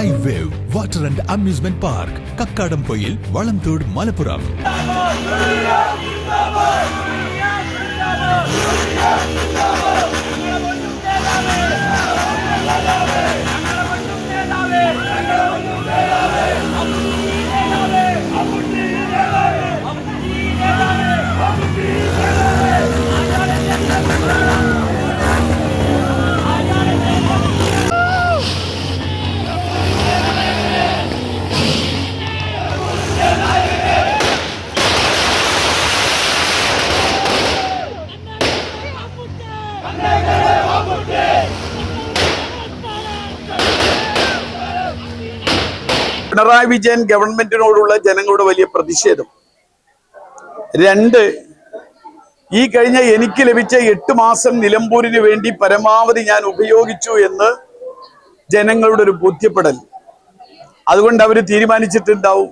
Sky Wave Water and Amusement Park, Kakkadampoyil, Valanthod, Malappuram. Pinarayi Vijayan ഗവൺമെന്റിനോടുള്ള ജനങ്ങളുടെ വലിയ പ്രതിഷേധം. രണ്ട്, ഈ കഴിഞ്ഞ എനിക്ക് ലഭിച്ച 8 മാസം നിലമ്പൂരിന് വേണ്ടി പരമാവധി ഞാൻ ഉപയോഗിച്ചു എന്ന് ജനങ്ങളുടെ ഒരു ബോധ്യപ്പെടൽ. അതുകൊണ്ട് അവർ തീരുമാനിച്ചിട്ടുണ്ടാവും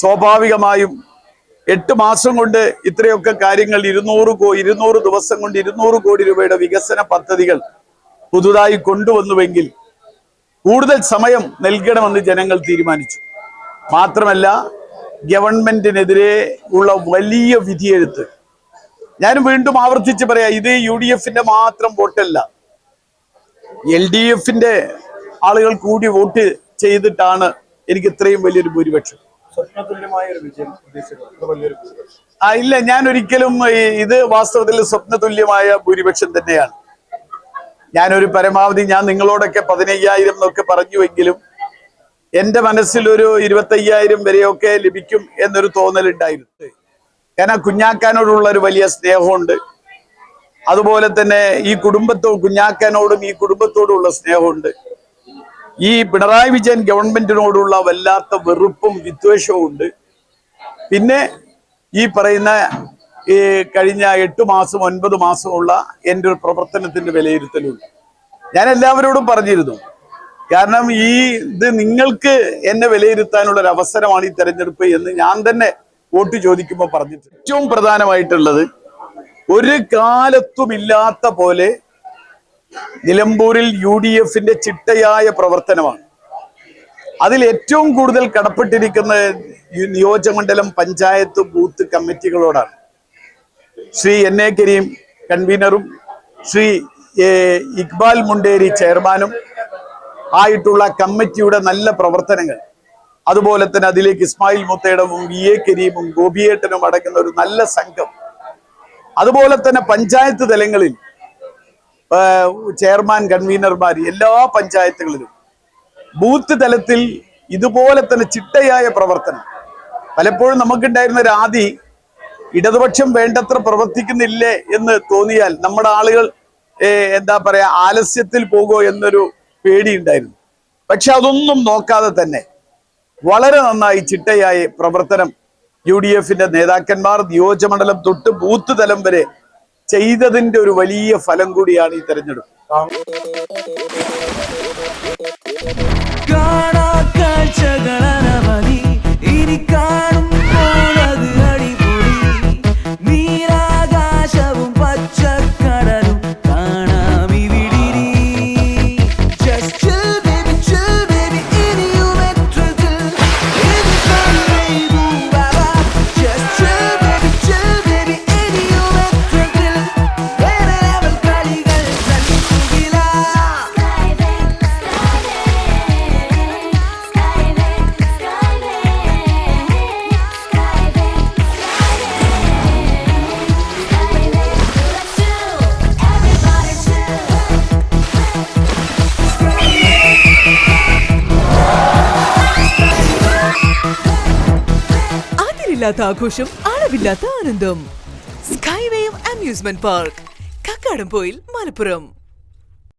സ്വാഭാവികമായും 8 മാസം കൊണ്ട് ഇത്രയൊക്കെ കാര്യങ്ങൾ 200 ദിവസം കൊണ്ട് 200 കോടി രൂപയുടെ വികസന പദ്ധതികൾ പുതുതായി കൊണ്ടുവന്നുവെങ്കിൽ കൂടുതൽ സമയം നൽകണമെന്ന് ജനങ്ങൾ തീരുമാനിച്ചു. മാത്രമല്ല, ഗവൺമെന്റിനെതിരെ ഉള്ള വലിയ വിധിയെഴുത്ത്. ഞാൻ വീണ്ടും ആവർത്തിച്ച് പറയാം, ഇത് UDF-ന്റെ മാത്രം വോട്ടല്ല, LDF-ന്റെ ആളുകൾ കൂടി വോട്ട് ചെയ്തിട്ടാണ് എനിക്ക് ഇത്രയും വലിയൊരു ഭൂരിപക്ഷം. ഇല്ല, ഞാൻ ഒരിക്കലും ഇത് വാസ്തവത്തിൽ സ്വപ്നതുല്യമായ ഭൂരിപക്ഷം തന്നെയാണ്. ഞാനൊരു പരമാവധി ഞാൻ നിങ്ങളോടൊക്കെ 15,000 എന്നൊക്കെ പറഞ്ഞുവെങ്കിലും എൻ്റെ മനസ്സിൽ ഒരു 25,000 വരെയൊക്കെ ലഭിക്കും എന്നൊരു തോന്നലുണ്ടായിരുന്നു. കാരണം കുഞ്ഞാക്കാനോടുള്ള ഒരു വലിയ സ്നേഹമുണ്ട്. അതുപോലെ തന്നെ കുഞ്ഞാക്കാനോടും ഈ കുടുംബത്തോടുള്ള സ്നേഹമുണ്ട്. ഈ പിണറായി വിജയൻ ഗവൺമെന്റിനോടുള്ള വല്ലാത്ത വെറുപ്പും വിദ്വേഷവും ഉണ്ട്. പിന്നെ ഈ പറയുന്ന കഴിഞ്ഞ 8 മാസം 9 മാസമുള്ള എൻ്റെ ഒരു പ്രവർത്തനത്തിന്റെ വിലയിരുത്തലുണ്ട്. ഞാൻ എല്ലാവരോടും പറഞ്ഞിരുന്നു, കാരണം ഇത് നിങ്ങൾക്ക് എന്നെ വിലയിരുത്താനുള്ള ഒരു അവസരമാണ് ഈ തെരഞ്ഞെടുപ്പ് എന്ന് ഞാൻ തന്നെ വോട്ട് ചോദിക്കുമ്പോൾ പറഞ്ഞിട്ടുണ്ട്. ഏറ്റവും പ്രധാനമായിട്ടുള്ളത്, ഒരു കാലത്തും ഇല്ലാത്ത പോലെ നിലമ്പൂരിൽ UDF-ന്റെ ചിട്ടയായ പ്രവർത്തനമാണ്. അതിൽ ഏറ്റവും കൂടുതൽ കടപ്പെട്ടിരിക്കുന്ന നിയോജകമണ്ഡലം പഞ്ചായത്ത് ബൂത്ത് കമ്മിറ്റികളോടാണ്. ശ്രീ NA കരീം കൺവീനറും ശ്രീ ഇക്ബാൽ മുണ്ടേരി ചെയർമാനും ആയിട്ടുള്ള കമ്മിറ്റിയുടെ നല്ല പ്രവർത്തനങ്ങൾ, അതുപോലെ തന്നെ അതിലേക്ക് ഇസ്മായിൽ മുത്തയിടവും VA കരീമും ഗോപിയേട്ടനും അടങ്ങുന്ന ഒരു നല്ല സംഘം, അതുപോലെ തന്നെ പഞ്ചായത്ത് തലങ്ങളിൽ ചെയർമാൻ കൺവീനർമാർ, എല്ലാ പഞ്ചായത്തുകളിലും ബൂത്ത് തലത്തിൽ ഇതുപോലെ തന്നെ ചിട്ടയായ പ്രവർത്തനം. പലപ്പോഴും നമുക്കുണ്ടായിരുന്ന ഒരു ആദി, ഇടതുപക്ഷം വേണ്ടത്ര പ്രവർത്തിക്കുന്നില്ലേ എന്ന് തോന്നിയാൽ നമ്മുടെ ആളുകൾ ആലസ്യത്തിൽ പോകുമോ എന്നൊരു പേടിയുണ്ടായിരുന്നു. പക്ഷെ അതൊന്നും നോക്കാതെ തന്നെ വളരെ നന്നായി ചിട്ടയായ പ്രവർത്തനം UDF-ന്റെ നേതാക്കന്മാർ നിയോജകമണ്ഡലം തൊട്ട് ബൂത്ത് തലം വരെ ചെയ്തതിന്റെ ഒരു വലിയ ഫലം കൂടിയാണ് ഈ തെരഞ്ഞെടുപ്പ്. ആഘോഷം, അളവില്ലാത്ത ആനന്ദം. Sky wave amusement park, Kakkadampoyil, Malappuram.